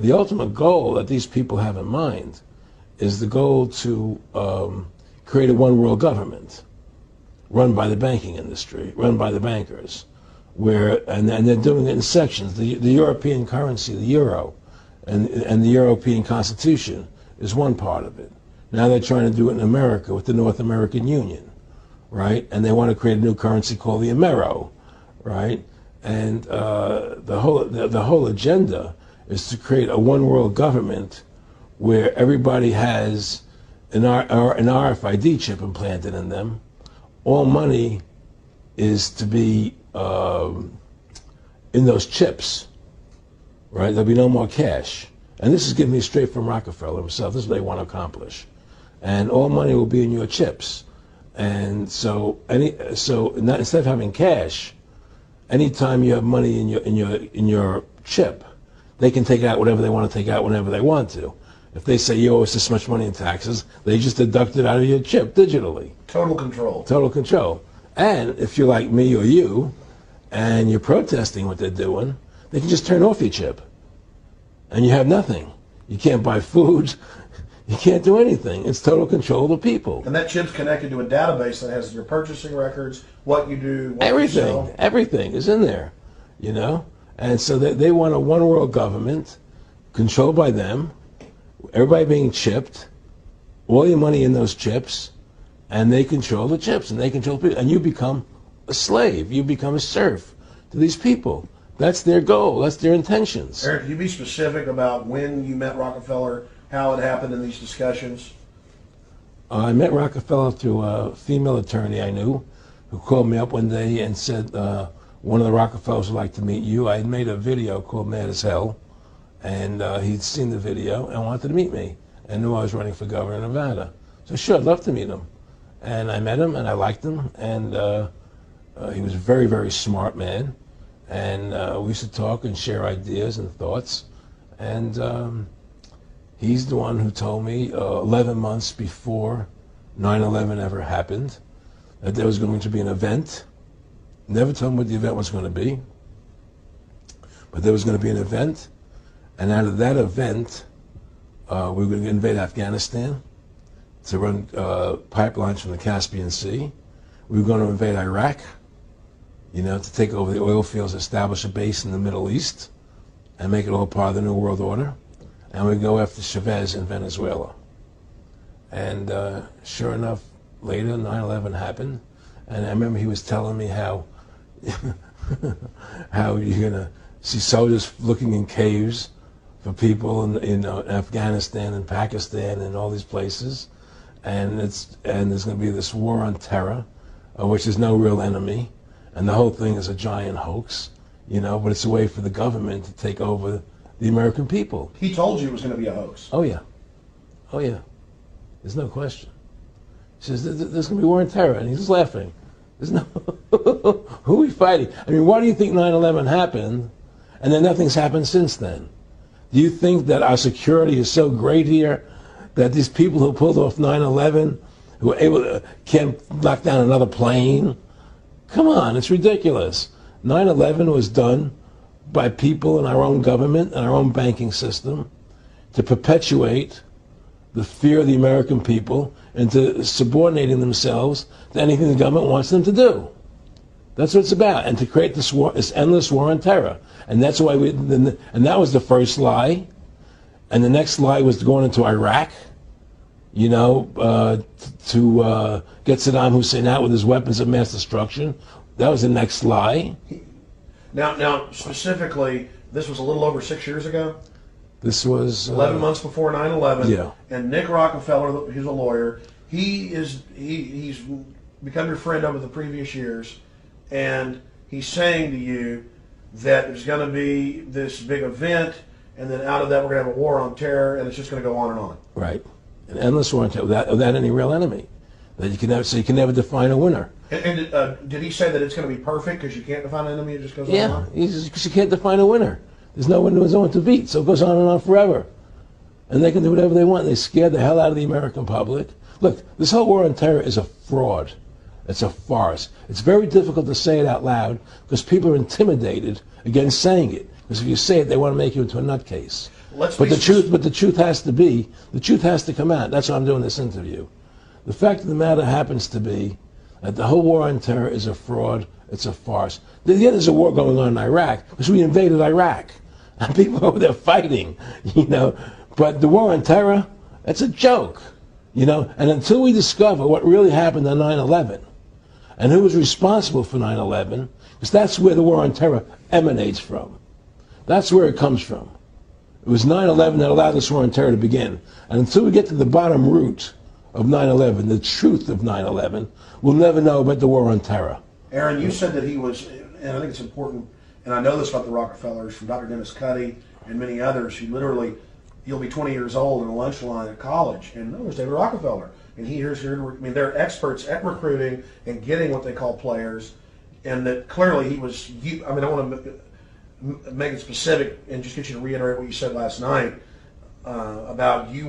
the ultimate goal that these people have in mind is the goal to create a one world government run by the banking industry, run by the bankers, and they're doing it in sections. The European currency, the euro, and the European Constitution is one part of it. Now they're trying to do it in America with the North American Union, right? And they want to create a new currency called the Amero, right? And the whole agenda is to create a one world government where everybody has an RFID chip implanted in them. All money is to be in those chips, right? There'll be no more cash. And this is giving me straight from Rockefeller himself. This is what they want to accomplish. And all money will be in your chips. And so instead of having cash, anytime you have money in your chip, they can take out whatever they want to take out whenever they want to. If they say you owe us this much money in taxes, they just deduct it out of your chip digitally. Total control. Total control. And if you're like me or you, and you're protesting what they're doing, they can just turn off your chip. And you have nothing. You can't buy food. You can't do anything. It's total control of the people. And that chip's connected to a database that has your purchasing records, what you do, what everything, you sell. Everything is in there, you know? And so they want a one world government controlled by them, everybody being chipped, all your money in those chips, and they control the chips, and they control people, and you become a slave. You become a serf to these people. That's their goal. That's their intentions. Eric, can you be specific about when you met Rockefeller, how it happened in these discussions? I met Rockefeller through a female attorney I knew who called me up one day and said, one of the Rockefellers would like to meet you. I had made a video called Mad as Hell, and he'd seen the video and wanted to meet me and knew I was running for governor of Nevada. So sure, I'd love to meet him. And I met him and I liked him, and he was a very, very smart man. And we used to talk and share ideas and thoughts. And he's the one who told me 11 months before 9/11 ever happened that there was going to be an event. Never told me what the event was going to be, but there was going to be an event. And out of that event, we were going to invade Afghanistan to run pipelines from the Caspian Sea. We were going to invade Iraq, you know, to take over the oil fields, establish a base in the Middle East, and make it all part of the New World Order. And we'd go after Chavez in Venezuela. And sure enough, later 9/11 happened. And I remember he was telling me how how you're going to see soldiers looking in caves for people in Afghanistan and Pakistan and all these places. And there's going to be this war on terror, which is no real enemy. And the whole thing is a giant hoax, you know, but it's a way for the government to take over the American people. He told you it was going to be a hoax. Oh, yeah. Oh, yeah. There's no question. He says, there's going to be war on terror. And he's just laughing. There's no, who are we fighting? I mean, why do you think 9/11 happened and then nothing's happened since then? Do you think that our security is so great here that these people who pulled off 9/11, who were able to, can't knock down another plane? Come on, it's ridiculous. 9/11 was done by people in our own government and our own banking system to perpetuate the fear of the American people into subordinating themselves to anything the government wants them to do. That's what it's about, and to create this war, this endless war on terror. And that's why and that was the first lie. And the next lie was going into Iraq, you know, to get Saddam Hussein out with his weapons of mass destruction. That was the next lie. Now, specifically, this was a little over 6 years ago. This was 11 months before 9/11. Yeah. And Nick Rockefeller, he's a lawyer. He's become your friend over the previous years, and he's saying to you that there's going to be this big event, and then out of that we're going to have a war on terror, and it's just going to go on and on. Right, an endless war on terror without any real enemy. That you can never, so you can never define a winner. And did he say that it's going to be perfect because you can't define an enemy? It just goes on Yeah, and on? because you can't define a winner. There's no one to beat, so it goes on and on forever. And they can do whatever they want. They scare the hell out of the American public. Look, this whole war on terror is a fraud. It's a farce. It's very difficult to say it out loud because people are intimidated against saying it. Because if you say it, they want to make you into a nutcase. Let's But be the truth has to come out. That's why I'm doing this interview. The fact of the matter happens to be that the whole war on terror is a fraud. It's a farce. Yeah, there's a war going on in Iraq because we invaded Iraq. And people over there fighting, you know. But the war on terror, it's a joke, you know. And until we discover what really happened on 9/11 and who was responsible for 9/11, because that's where the war on terror emanates from. That's where it comes from. It was 9/11 that allowed this war on terror to begin. And until we get to the bottom root of 9/11, the truth of 9/11, we'll never know about the war on terror. Aaron, you said that he was, and I think it's important, and I know this about the Rockefellers from Dr. Dennis Cuddy and many others, who literally, you'll be 20 years old in a lunch line at college, and there's David Rockefeller. And they're experts at recruiting and getting what they call players, and that clearly he was, I want to make it specific and just get you to reiterate what you said last night about you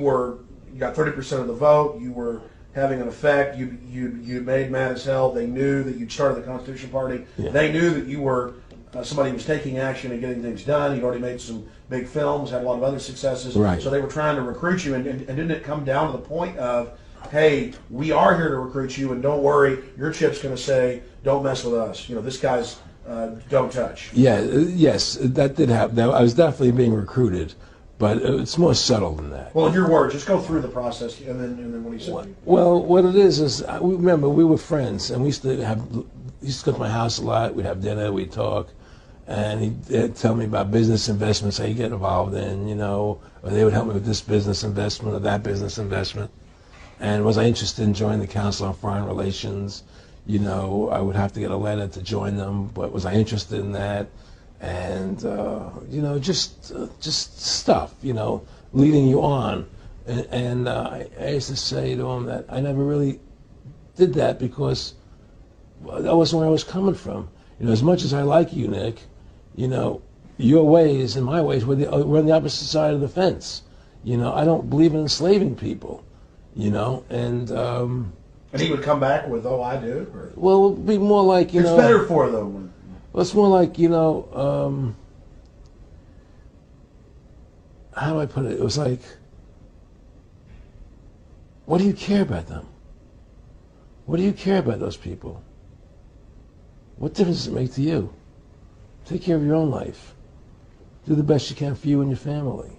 got 30% of the vote, you were having an effect, you made mad as hell, they knew that you'd started the Constitution Party, they knew that you were somebody who was taking action and getting things done, you'd already made some big films, had a lot of other successes, so they were trying to recruit you, and didn't it come down to the point of, hey, we are here to recruit you, and don't worry, your chip's going to say, don't mess with us, you know, this guy's don't touch. Yes, that did happen. I was definitely being recruited, but it's more subtle than that. Well, in your words, just go through the process, and then what he said. Well, what it is remember, we were friends, and he used to come to my house a lot. We'd have dinner, we'd talk, and he'd tell me about business investments that he'd get involved in, you know, or they would help me with this business investment or that business investment. And was I interested in joining the Council on Foreign Relations? You know, I would have to get a letter to join them, but was I interested in that? And, you know, just stuff, you know, leading you on. And I used to say to him that I never really did that because that wasn't where I was coming from. You know, as much as I like you, Nick, you know, your ways and my ways, we're on the opposite side of the fence. You know, I don't believe in enslaving people, you know, and he would come back with, oh, I do? Or? Well, it would be more like, you know. It's better for them. Well, it's more like, you know, how do I put it? It was like, what do you care about them? What do you care about those people? What difference does it make to you? Take care of your own life. Do the best you can for you and your family.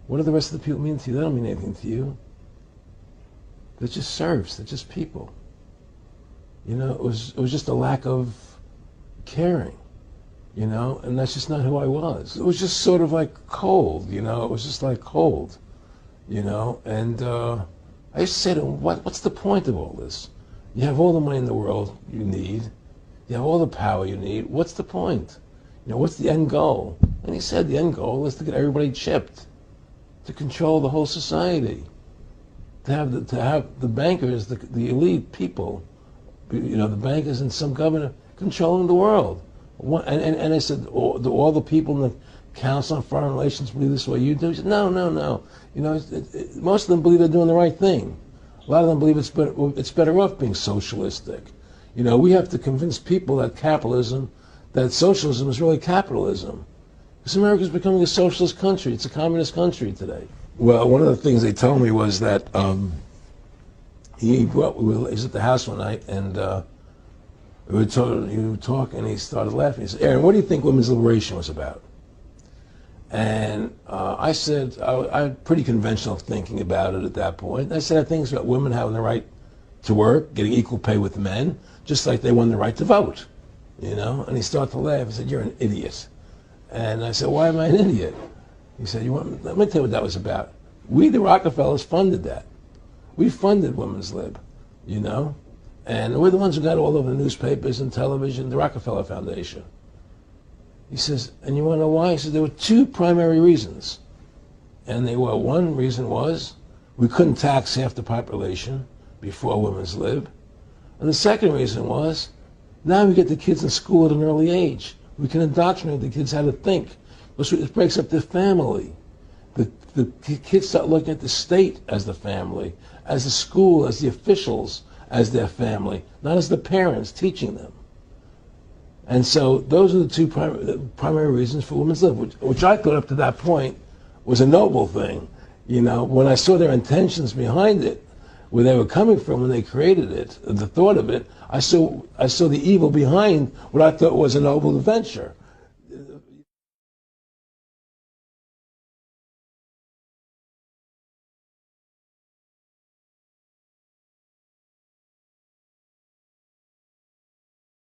What do the rest of the people mean to you? They don't mean anything to you. They're just serfs. They're just people. You know, it was just a lack of caring, you know, and that's just not who I was. It was just sort of like cold, you know. It was just like cold, you know. And I used to say to him, what's the point of all this? You have all the money in the world you need. You have all the power you need. What's the point? You know, what's the end goal? And he said the end goal is to get everybody chipped, to control the whole society, to have the bankers, the elite people, you know, the bankers and some governor controlling the world. And I said, do all the people in the Council on Foreign Relations believe this way you do? He said, no. You know, most of them believe they're doing the right thing. A lot of them believe it's better off being socialistic. You know, we have to convince people that socialism is really capitalism. Because America's becoming a socialist country. It's a communist country today. Well, one of the things they told me was that he was at the house one night, and he would talk, and he started laughing. He said, Aaron, what do you think women's liberation was about? And I said, I had pretty conventional thinking about it at that point. I said, I think it's about women having the right to work, getting equal pay with men, just like they won the right to vote, you know? And he started to laugh. He said, you're an idiot. And I said, why am I an idiot? He said, let me tell you what that was about. We, the Rockefellers, funded that. We funded women's lib, you know? And we're the ones who got all over the newspapers and television, the Rockefeller Foundation. He says, and you want to know why? He said, there were two primary reasons. And one reason was we couldn't tax half the population before women's lib. And the second reason was, now we get the kids in school at an early age. We can indoctrinate the kids how to think. It breaks up the family. The kids start looking at the state as the family, as the school, as the officials, as their family, not as the parents teaching them. And so those are the two primary reasons for women's lib, which I thought up to that point was a noble thing. You know, when I saw their intentions behind it, where they were coming from when they created it, the thought of it, I saw the evil behind what I thought was a noble adventure.